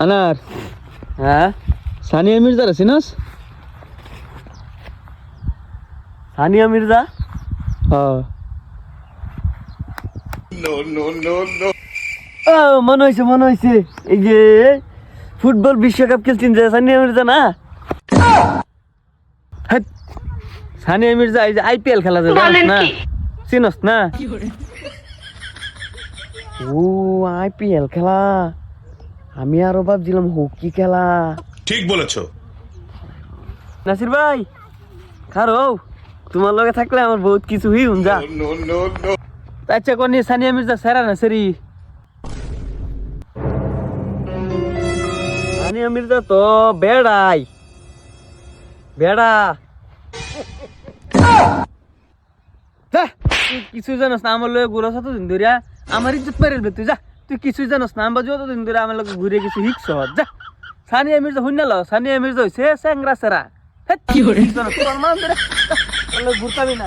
আনার হ্যাঁ সানিয়া মির্জার আছিস? সানিয়া মির্জা হ্যাঁ। ও মনে হয়েছে এই যে ফুটবল বিশ্বকাপ খেলছেন যে সানিয়া মির্জা না? হেৎ, সানিয়া মির্জা এই যে আইপিএল খেলা যে জানিস না, চিনস না? ও আইপিএল খেলা, আমি আরো ভাবছিলাম হকি খেলা। ঠিক বলেছো। নাসির ভাই খারো, তোমার লগে থাকলে আমার বহুত কিছু হই যা। আচ্ছা কোনি সানিয়া মির্জা সেরা না সেরি? সানিয়া মির্জা তো বেড়াই বেড়া। তুই কিছুই জানোস না, আমার লগে ঘুরাস দিন ধরে আমার ইজ্জত পাইরে তুই যা। তুই কিছুই জানোস না, আমরা যতদিন ধরে আমার লগে ঘুরে কিছু শিখছ যা। সানিয়া মির্জা হইনা লো, সানিয়া মির্জা হইছে স্যাংরা সেরা। কি করে ঘুরতামি না।